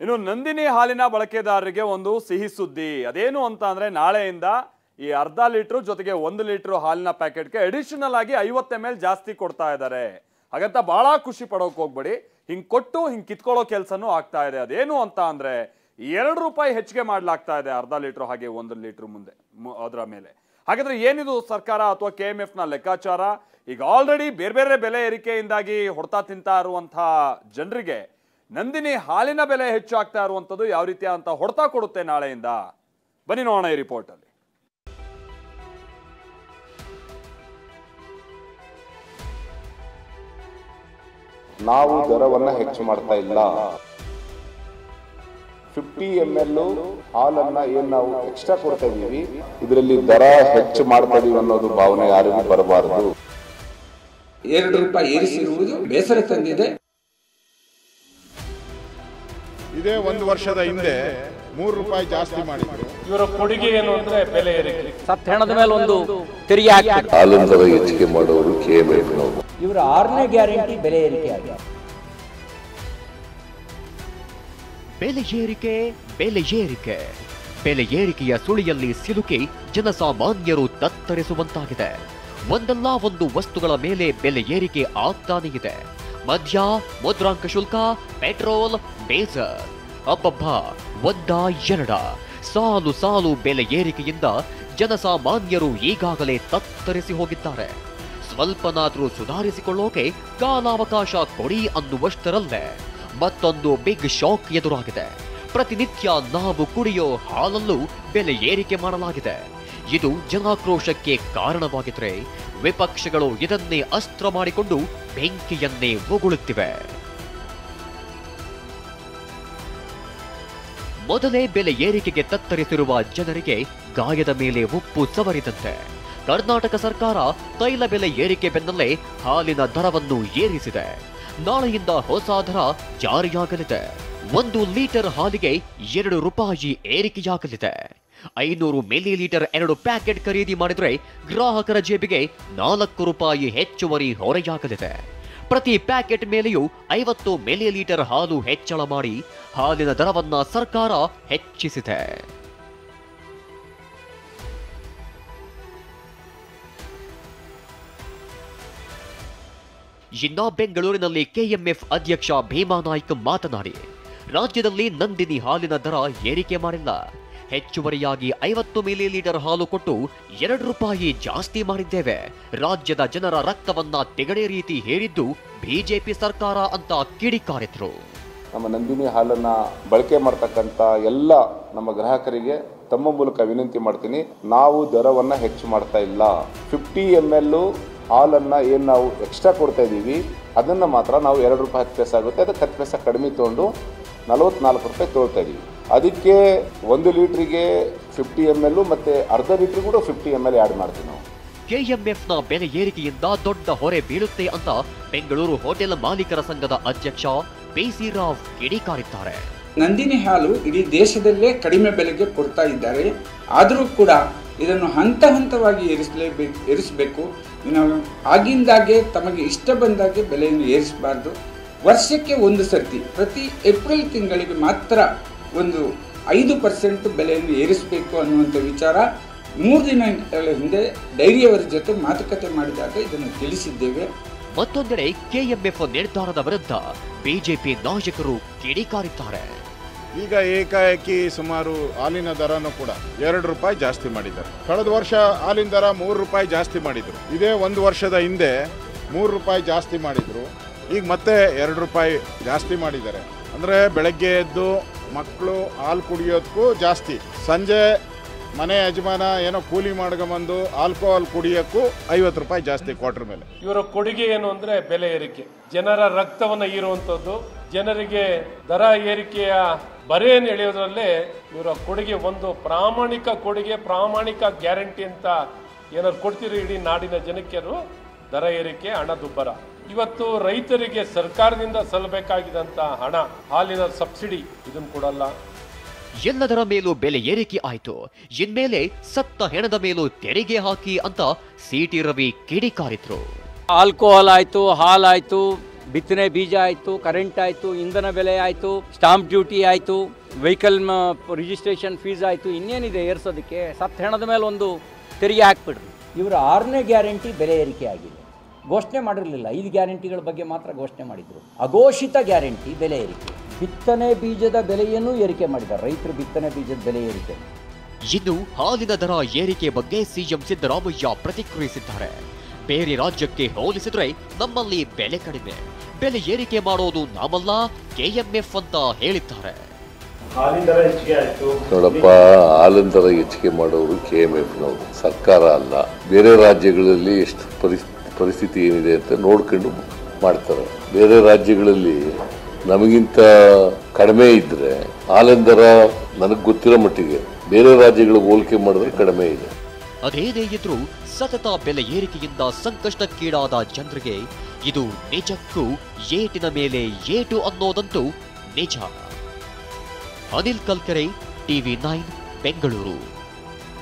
ಇನ್ನು ನಂದಿನಿ ಹಾಲಿನ ಬಳಕೆದಾರರಿಗೆ ಒಂದು ಸಿಹಿ ಸುದ್ದಿ. ಅದೇನು ಅಂತ ಅಂದ್ರೆ ನಾಳೆಯಿಂದ ಈ ಅರ್ಧ ಲೀಟರ್ ಜೊತೆಗೆ 1 ಲೀಟರ್ ಹಾಲಿನ ಪ್ಯಾಕೆಟ್ಗೆ ಅಡಿಷನಲ್ ಆಗಿ 50 ml ಜಾಸ್ತಿ ಕೊಡ್ತಾ ಇದ್ದಾರೆ. ಹಾಗಂತ ಬಹಳ ಖುಷಿ ಪಡೋಕೆ ಹೋಗ್ಬೇಡಿ. ಹಿಂಗ್ ಕೊಟ್ಟು ಹಿಂಗ್ ಕಿತ್ಕೊಳ್ಳೋ ಕೆಲಸನೂ ಆಗ್ತಾ ಇದೆ. ಅದೇನು ಅಂತ ಅಂದ್ರೆ ₹2 ಹೆಚ್ಚಿಗೆ ಮಾಡ್ಲಾಗ್ತಾ ಇದೆ ಅರ್ಧ ಲೀಟರ್ ಹಾಗೆ 1 ಲೀಟರ್ ಮುಂದೆ ಅದರ ಮೇಲೆ. ಹಾಗಾದ್ರೆ ಏನಿದು ಸರ್ಕಾರ ಅಥವಾ KMF ನ ಲೆಕ್ಕಾಚಾರ? ಈಗ ಆಲ್ರೆಡಿ ಬೇರೆ ಬೇರೆ ಬೆಲೆ ಏರಿಕೆಯಿಂದಾಗಿ ಹೊಡ್ತಾ ತಿಂತಾ ಇರುವಂತಹ ಜನರಿಗೆ ನಂದಿನಿ ಹಾಲಿನ ಬೆಲೆ ಹೆಚ್ಚಾಗ್ತಾ ಇರುವಂತದ್ದು ಯಾವ ರೀತಿಯ ಅಂತ ಹೊಡ್ತಾ ಕೊಡುತ್ತೆ ನಾಳೆಯಿಂದ? ಬನ್ನಿ ನೋಡೋಣ ಈ ರಿಪೋರ್ಟ್ ಅಲ್ಲಿ. ನಾವು ದರವನ್ನ ಹೆಚ್ಚು ಮಾಡ್ತಾ ಇಲ್ಲ. 50 ml ಹಾಲನ್ನ ಏನ್ ನಾವು ಎಕ್ಸ್ಟ್ರಾ ಕೊಡ್ತಾ ಇದೀವಿ, ಇದರಲ್ಲಿ ದರ ಹೆಚ್ಚು ಮಾಡ್ತಾ ಇದೀವಿ ಅನ್ನೋದು ಭಾವನೆ ಯಾರಿಗೂ ಬರಬಾರದು. ₹2 ಏರಿಸಿರುವುದು ಬೇಸರ ತಂದಿದೆ. ಇದೇ 1 ವರ್ಷದ ಹಿಂದೆ ₹3 ಜಾಸ್ತಿ ಮಾಡಿದ್ರು. ಇವರ ಕೊಡುಗೆ ಏನು ಅಂದ್ರೆ ಬೆಲೆ ಏರಿಕೆ. ಸತ್ತ ಹೆಣದ ಮೇಲೆ ಒಂದು ತೆರಿಗೆ ಹಾಕಿ ಹಾಲಿನ ದರ ಹೆಚ್ಚಿಗೆ ಮಾಡೋರು KMF ನವರು. ಇವರ 6ನೇ ಗ್ಯಾರಂಟಿ ಬೆಲೆ ಏರಿಕೆ ಆಗಿದೆ. ಬೆಲೆ ಏರಿಕೆ ಬೆಲೆ ಏರಿಕೆ ಬೆಲೆ ಏರಿಕೆಯ ಸುಳಿಯಲ್ಲಿ ಸಿಲುಕಿ ಜನಸಾಮಾನ್ಯರು ತತ್ತರಿಸುವಂತಾಗಿದೆ. ಒಂದಲ್ಲ ಒಂದು ವಸ್ತುಗಳ ಮೇಲೆ ಬೆಲೆ ಏರಿಕೆ ಆಗ್ತಾನೇ ಇದೆ. ಮದ್ಯ, ಮುದ್ರಾಂಕ ಶುಲ್ಕ, ಪೆಟ್ರೋಲ್, ಡೀಸೆಲ್, ಅಬ್ಬಬ್ಬ ಒಂದ ಎರಡ ಸಾಲು ಸಾಲು ಬೆಲೆ ಏರಿಕೆಯಿಂದ ಜನಸಾಮಾನ್ಯರು ಈಗಾಗಲೇ ತತ್ತರಿಸಿ ಹೋಗಿದ್ದಾರೆ. ಸ್ವಲ್ಪನಾದ್ರೂ ಸುಧಾರಿಸಿಕೊಳ್ಳೋಕೆ ಕಾಲಾವಕಾಶ ಕೊಡಿ ಅನ್ನುವಷ್ಟರಲ್ಲೇ ಮತ್ತೊಂದು ಬಿಗ್ ಶಾಕ್ ಎದುರಾಗಿದೆ. ಪ್ರತಿನಿತ್ಯ ನಾವು ಕುಡಿಯೋ ಹಾಲಲ್ಲೂ ಬೆಲೆ ಏರಿಕೆ ಮಾಡಲಾಗಿದೆ. ಇದು ಜನಾಕ್ರೋಶಕ್ಕೆ ಕಾರಣವಾಗಿದ್ರೆ ವಿಪಕ್ಷಗಳು ಇದನ್ನೇ ಅಸ್ತ್ರ ಮಾಡಿಕೊಂಡು ಬೆಂಕಿಯನ್ನೇ ಉಗುಳುತ್ತಿವೆ. ಮೊದಲೇ ಬೆಲೆ ಏರಿಕೆಗೆ ತತ್ತರಿಸಿರುವ ಜನರಿಗೆ ಗಾಯದ ಮೇಲೆ ಉಪ್ಪು ಸವರಿದಂತೆ ಕರ್ನಾಟಕ ಸರ್ಕಾರ ತೈಲ ಬೆಲೆ ಏರಿಕೆ ಬೆನ್ನಲ್ಲೇ ಹಾಲಿನ ದರವನ್ನು ಏರಿಸಿದೆ. ನಾಳೆಯಿಂದ ಹೊಸ ದರ ಜಾರಿಯಾಗಲಿದೆ. 1 ಲೀಟರ್ ಹಾಲಿಗೆ ₹2 ಏರಿಕೆಯಾಗಲಿದೆ. 500 ಮಿಲಿಲೀಟರ್ 2 ಪ್ಯಾಕೆಟ್ ಖರೀದಿ ಮಾಡಿದ್ರೆ ಗ್ರಾಹಕರ ಜೇಬಿಗೆ ₹4 ಹೆಚ್ಚುವರಿ ಹೊರೆಯಾಗಲಿದೆ. ಪ್ರತಿ ಪ್ಯಾಕೆಟ್ ಮೇಲೆಯೂ 50 ಮಿಲಿಲೀಟರ್ ಹಾಲು ಹೆಚ್ಚಳ ಮಾಡಿ ಹಾಲಿನ ದರವನ್ನ ಸರ್ಕಾರ ಹೆಚ್ಚಿಸಿದೆ. ಇನ್ನ ಬೆಂಗಳೂರಿನಲ್ಲಿ KMF ಅಧ್ಯಕ್ಷ ಭೀಮಾ ನಾಯ್ಕ್ ಮಾತನಾಡಿ, ರಾಜ್ಯದಲ್ಲಿ ನಂದಿನಿ ಹಾಲಿನ ದರ ಏರಿಕೆ ಮಾಡಿಲ್ಲ. ಹೆಚ್ಚುವರಿಯಾಗಿ 50 ಮಿಲಿಲೀಟರ್ ಹಾಲು ಕೊಟ್ಟು ₹2 ಜಾಸ್ತಿ ಮಾಡಿದ್ದೇವೆ. ರಾಜ್ಯದ ಜನರ ರಕ್ತವನ್ನ ತೆಗಡೆ ರೀತಿ ಹೇರಿದ್ದು ಬಿಜೆಪಿ ಸರ್ಕಾರ ಅಂತ ಕಿಡಿಕಾರಿದ್ರು. ನಮ್ಮ ನಂದಿನಿ ಹಾಲನ್ನ ಬಳಕೆ ಮಾಡ್ತಕ್ಕಂಥ ಎಲ್ಲ ನಮ್ಮ ಗ್ರಾಹಕರಿಗೆ ತಮ್ಮ ಮೂಲಕ ವಿನಂತಿ ಮಾಡ್ತೀನಿ, ನಾವು ದರವನ್ನ ಹೆಚ್ಚು ಮಾಡ್ತಾ ಇಲ್ಲ. 50 ml ಹಾಲನ್ನ ಏನ್ ನಾವು ಎಕ್ಸ್ಟ್ರಾ ಕೊಡ್ತಾ ಇದೀವಿ ಅದನ್ನ ಮಾತ್ರ ನಾವು ₹2 10 ಪೈಸೆ ಆಗುತ್ತೆ, ಅದಕ್ಕೆ 10 ಪೈಸೆ ಕಡಿಮೆ ತಗೊಂಡು ₹44 ತಗೊಳ್ತಾ ಇದೀವಿ. ಅದಕ್ಕೆ 1 ಲೀಟ್ರಿಗೆ 50 ml ಮತ್ತೆ ಅರ್ಧ ಲೀಟರ್ ಕೂಡ 50 ml ಆಡ್ ಮಾಡ್ತೀವಿ ನಾವು. KMFನ ಬೆಲೆ ಏರಿಕೆಯಿಂದ ದೊಡ್ಡ ಹೊರೆ ಬೀಳುತ್ತೆ ಅಂತ ಬೆಂಗಳೂರು ಹೋಟೆಲ್ ಮಾಲೀಕರ ಸಂಘದ ಅಧ್ಯಕ್ಷ PC ರಾವ್ ಕಿಡಿಕಾರಿದ್ದಾರೆ. ನಂದಿನಿ ಹಾಲು ಇಡೀ ದೇಶದಲ್ಲೇ ಕಡಿಮೆ ಬೆಲೆಗೆ ಕೊಡ್ತಾ ಇದ್ದಾರೆ. ಆದರೂ ಕೂಡ ಇದನ್ನು ಹಂತ ಹಂತವಾಗಿ ಏರಿಸಬೇಕು. ಆಗಿಂದಾಗೆ ತಮಗೆ ಇಷ್ಟ ಬಂದಾಗೆ ಬೆಲೆಯನ್ನು ಏರಿಸಬಾರ್ದು. ವರ್ಷಕ್ಕೆ ಒಂದು ಸರ್ತಿ ಪ್ರತಿ ಏಪ್ರಿಲ್ ತಿಂಗಳಿಗೆ ಮಾತ್ರ ಒಂದು 5% ಬೆಲೆಯನ್ನು ಏರಿಸಬೇಕು ಅನ್ನುವಂಥ ವಿಚಾರ 3 ದಿನಗಳ ಹಿಂದೆ ಡೈರಿಯವರ ಜೊತೆ ಮಾತುಕತೆ ಮಾಡಿದಾಗ ಇದನ್ನು ತಿಳಿಸಿದ್ದೇವೆ. ಮತ್ತೊಂದೆಡೆ KMF ನಿರ್ಧಾರದ ವಿರುದ್ಧ ಬಿಜೆಪಿ ನಾಯಕರು ಕಿಡಿಕಾರಿದ್ದಾರೆ. ಈಗ ಏಕಾಏಕಿ ಸುಮಾರು ಹಾಲಿನ ದರನೂ ಕೂಡ ₹2 ಜಾಸ್ತಿ ಮಾಡಿದ್ದಾರೆ. ಕಳೆದ ವರ್ಷ ಹಾಲಿನ ದರ ₹3 ಜಾಸ್ತಿ ಮಾಡಿದ್ರು. ಇದೇ 1 ವರ್ಷದ ಹಿಂದೆ ₹3 ಜಾಸ್ತಿ ಮಾಡಿದ್ರು. ಈಗ ಮತ್ತೆ ₹2 ಜಾಸ್ತಿ ಮಾಡಿದ್ದಾರೆ. ಅಂದರೆ ಬೆಳಗ್ಗೆ ಎದ್ದು ಮಕ್ಕಳು ಹಾಲು ಕುಡಿಯೋದಕ್ಕೂ ಜಾಸ್ತಿ, ಸಂಜೆ ಮನೆ ಯಜಮಾನ ಏನೋ ಕೂಲಿ ಮಾಡ್ಕೊಂಬಂದು ಆಲ್ಕೋಹಾಲ್ ಕುಡಿಯೋಕ್ಕೂ ₹50 ಜಾಸ್ತಿ ಕ್ವಾರ್ಟರ್ ಮೇಲೆ. ಇವರ ಕೊಡುಗೆ ಏನು ಅಂದ್ರೆ ಬೆಲೆ ಏರಿಕೆ, ಜನರ ರಕ್ತವನ್ನು ಹೀರುವಂಥದ್ದು, ಜನರಿಗೆ ದರ ಏರಿಕೆಯ ಬರೆಯನ್ನು ಎಳೆಯೋದ್ರಲ್ಲೇ ಇವರ ಕೊಡುಗೆ ಒಂದು ಪ್ರಾಮಾಣಿಕ ಕೊಡುಗೆ, ಪ್ರಾಮಾಣಿಕ ಗ್ಯಾರಂಟಿ ಅಂತ ಏನಾದ್ರು ಕೊಡ್ತೀರಿ ಇಡೀ ನಾಡಿನ ಜನಕ್ಕೆ? ದರ ಏರಿಕೆ, ಹಣದುಬ್ಬರ. ಇವತ್ತು ರೈತರಿಗೆ ಸರ್ಕಾರದಿಂದ ಸಲ್ಲಬೇಕಾಗಿದ್ದಂತ ಹಣ, ಹಾಲಿನ ಸಬ್ಸಿಡಿ ಇದನ್ನು ಕೊಡಲ್ಲ. ಎಲ್ಲದರ ಮೇಲೂ ಬೆಲೆ ಏರಿಕೆ ಆಯ್ತು, ಇನ್ಮೇಲೆ ಸತ್ತ ಹೆಣದ ಮೇಲೂ ತೆರಿಗೆ ಹಾಕಿ ಅಂತ CT ರವಿ ಕಿಡಿಕಾರಿದ್ರು. ಆಲ್ಕೋಹಾಲ್ ಆಯ್ತು, ಹಾಲಾಯ್ತು, ಬಿತ್ತನೆ ಬೀಜ ಆಯಿತು, ಕರೆಂಟ್ ಆಯಿತು, ಇಂಧನ ಬೆಲೆ ಆಯಿತು, ಸ್ಟಾಂಪ್ ಡ್ಯೂಟಿ ಆಯಿತು, ವೆಹಿಕಲ್ ರಿಜಿಸ್ಟ್ರೇಷನ್ ಫೀಸ್ ಆಯಿತು, ಇನ್ನೇನಿದೆ ಏರ್ಸೋದಕ್ಕೆ? ಸತ್ತ ಹೆಣದ ಮೇಲೆ ಒಂದು ತೆರಿಗೆ ಹಾಕ್ಬಿಡ್ರಿ. ಇವರ 6ನೇ ಗ್ಯಾರಂಟಿ ಬೆಲೆ ಏರಿಕೆ ಆಗಿದೆ, ಘೋಷಣೆ ಮಾಡಿರಲಿಲ್ಲ. 5 ಗ್ಯಾರಂಟಿಗಳ ಬಗ್ಗೆ ಮಾತ್ರ ಘೋಷಣೆ ಮಾಡಿದರು. ಅಘೋಷಿತ ಗ್ಯಾರಂಟಿ ಬೆಲೆ ಏರಿಕೆ. ಬಿತ್ತನೆ ಬೀಜದ ಬೆಲೆಯನ್ನು ಏರಿಕೆ ಮಾಡಿದ್ದಾರೆ, ರೈತರು ಬಿತ್ತನೆ ಬೀಜದ ಬೆಲೆ ಏರಿಕೆ. ಇನ್ನು ಹಾಲಿನ ದರ ಏರಿಕೆ ಬಗ್ಗೆ ಸಿಎಂ ಸಿದ್ದರಾಮಯ್ಯ ಪ್ರತಿಕ್ರಿಯಿಸಿದ್ದಾರೆ. ಬೇರೆ ರಾಜ್ಯಕ್ಕೆ ಹೋಲಿಸಿದ್ರೆ ನಮ್ಮಲ್ಲಿ ಬೆಲೆ ಕಡಿಮೆ, ಬೆಲೆ ಏರಿಕೆ ಮಾಡೋದು ನಾವಲ್ಲ, ಕೆಎಂಎಫ್ ಅಂತ ಹೇಳಿದ್ದಾರೆ. ನೋಡಪ್ಪ, ಹಾಲಿನ ದರ ಹೆಚ್ಚಿಗೆ ಮಾಡೋರು ಕೆಎಂಎಫ್ನವರು, ಸರ್ಕಾರ ಅಲ್ಲ. ಬೇರೆ ರಾಜ್ಯಗಳಲ್ಲಿ ಎಷ್ಟು ಪರಿಸ್ಥಿತಿ ಏನಿದೆ ಅಂತ ನೋಡ್ಕೊಂಡು ಮಾಡ್ತಾರೆ. ಬೇರೆ ರಾಜ್ಯಗಳಲ್ಲಿ ನಮಗಿಂತ ಕಡಿಮೆ ಇದ್ರೆ ಹಾಲಿನ ದರ ನನಗೆ ಗೊತ್ತಿರೋ ಮಟ್ಟಿಗೆ ಬೇರೆ ರಾಜ್ಯಗಳಿಗೆ ಹೋಲಿಕೆ ಮಾಡಿದ್ರೆ ಕಡಿಮೆ ಇದೆ. ಅದೇನೇ ಇದ್ರೂ ಸತತ ಬೆಲೆ ಏರಿಕೆಯಿಂದ ಸಂಕಷ್ಟಕ್ಕೀಡಾದ ಜನರಿಗೆ ಇದು ನಿಜಕ್ಕೂ ಏಟಿನ ಮೇಲೆ ಏಟು ಅನ್ನೋದಂತೂ ನಿಜ. ಅನಿಲ್ ಕಲ್ಕೆರೆ, ಟಿವಿ9 ಬೆಂಗಳೂರು.